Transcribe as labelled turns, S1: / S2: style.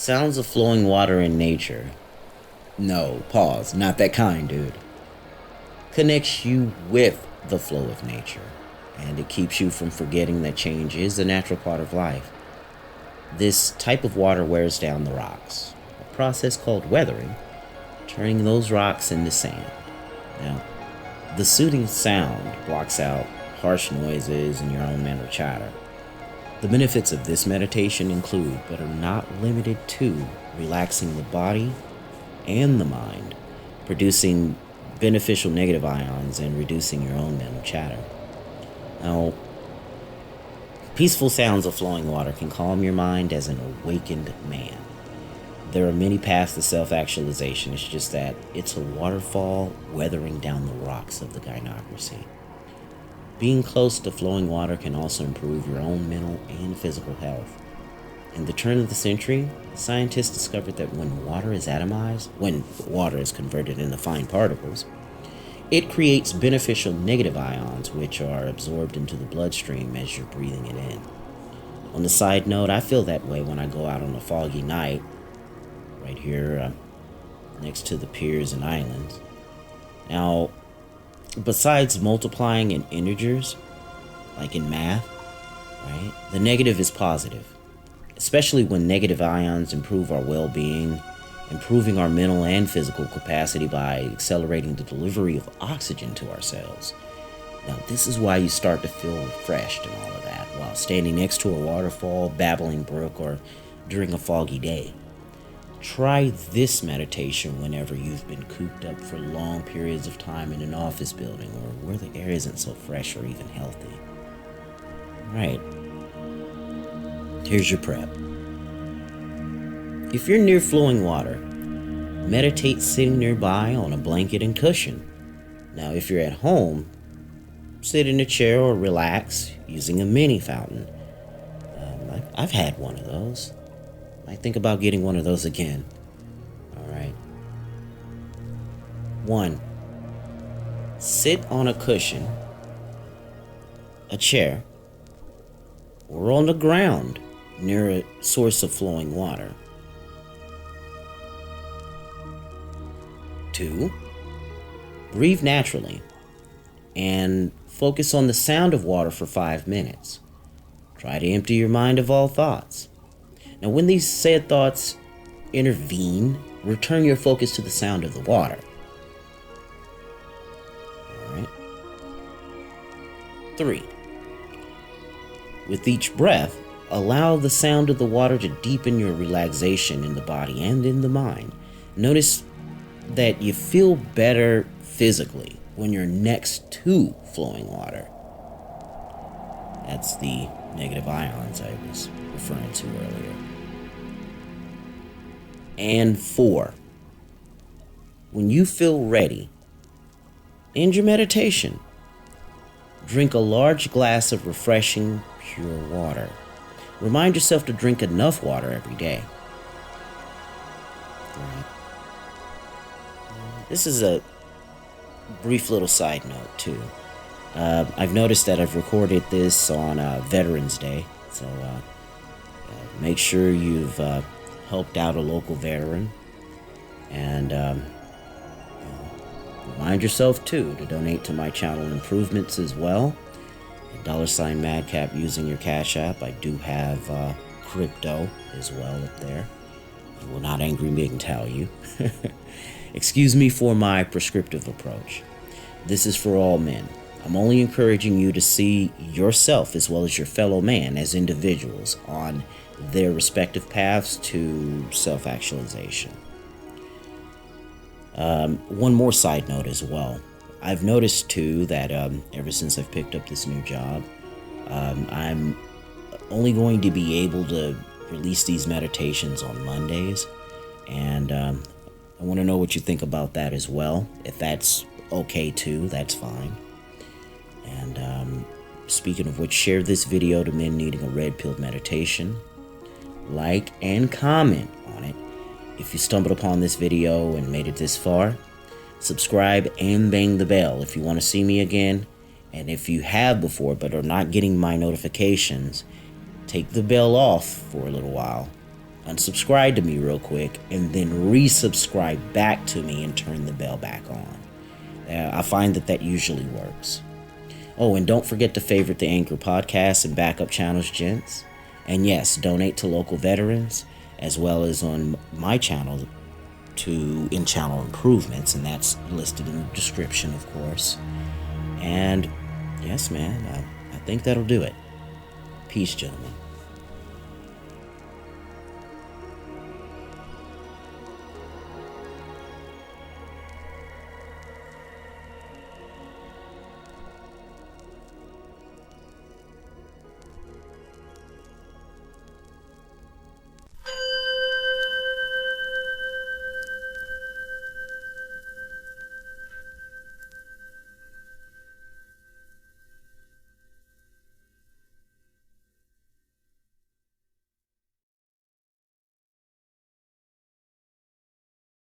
S1: Sounds of flowing water in nature. No, pause, not that kind, dude. Connects you with the flow of nature, and it keeps you from forgetting that change is a natural part of life. This type of water wears down the rocks, a process called weathering, turning those rocks into sand. Now, the soothing sound blocks out harsh noises and your own mental chatter. The benefits of this meditation include, but are not limited to, relaxing the body and the mind, producing beneficial negative ions, and reducing your own mental chatter. Now, peaceful sounds of flowing water can calm your mind as an awakened man. There are many paths to self-actualization. It's just that it's a waterfall weathering down the rocks of the gynocracy. Being close to flowing water can also improve your own mental and physical health. In the turn of the century, scientists discovered that when water is atomized, when water is converted into fine particles, it creates beneficial negative ions which are absorbed into the bloodstream as you're breathing it in. On the side note, I feel that way when I go out on a foggy night, right here next to the piers and islands. Now, besides multiplying in integers, like in math, right, the negative is positive, especially when negative ions improve our well-being, improving our mental and physical capacity by accelerating the delivery of oxygen to our cells. Now, this is why you start to feel refreshed and all of that while standing next to a waterfall, babbling brook, or during a foggy day. Try this meditation whenever you've been cooped up for long periods of time in an office building or where the air isn't so fresh or even healthy. Alright, here's your prep. If you're near flowing water, meditate sitting nearby on a blanket and cushion. Now, if you're at home, sit in a chair or relax using a mini fountain. I've had one of those. I think about getting one of those again. Alright. 1. Sit on a cushion, a chair, or on the ground near a source of flowing water. 2. Breathe naturally and focus on the sound of water for 5 minutes. Try to empty your mind of all thoughts. Now, when these said thoughts intervene, return your focus to the sound of the water. Alright. 3. With each breath, allow the sound of the water to deepen your relaxation in the body and in the mind. Notice that you feel better physically when you're next to flowing water. That's the negative ions I was referring to earlier. And 4, when you feel ready, end your meditation. Drink a large glass of refreshing, pure water. Remind yourself to drink enough water every day. Right. This is a brief little side note, too. I've noticed that I've recorded this on Veterans Day, so make sure you've helped out a local veteran, and remind yourself too to donate to my channel improvements as well. $Madcap using your Cash App. I do have crypto as well up there. I will not angry MGTOW you. Excuse me for my prescriptive approach. This is for all men. I'm only encouraging you to see yourself as well as your fellow man as individuals on their respective paths to self-actualization. One more side note as well. I've noticed too that ever since I've picked up this new job, I'm only going to be able to release these meditations on Mondays, and I want to know what you think about that as well. If that's okay too, that's fine. And speaking of which, share this video to men needing a red pill meditation. Like and comment on it if you stumbled upon this video and made it this far. Subscribe and bang the bell if you want to see me again. And if you have before but are not getting my notifications, take the bell off for a little while unsubscribe to me real quick, and then resubscribe back to me and turn the bell back on. I find that usually works. Oh, and don't forget to favorite the Anchor podcast and backup channels, gents. And yes, donate to local veterans, as well as on my channel to in-channel improvements, and that's listed in the description, of course. And yes, man, I think that'll do it. Peace, gentlemen.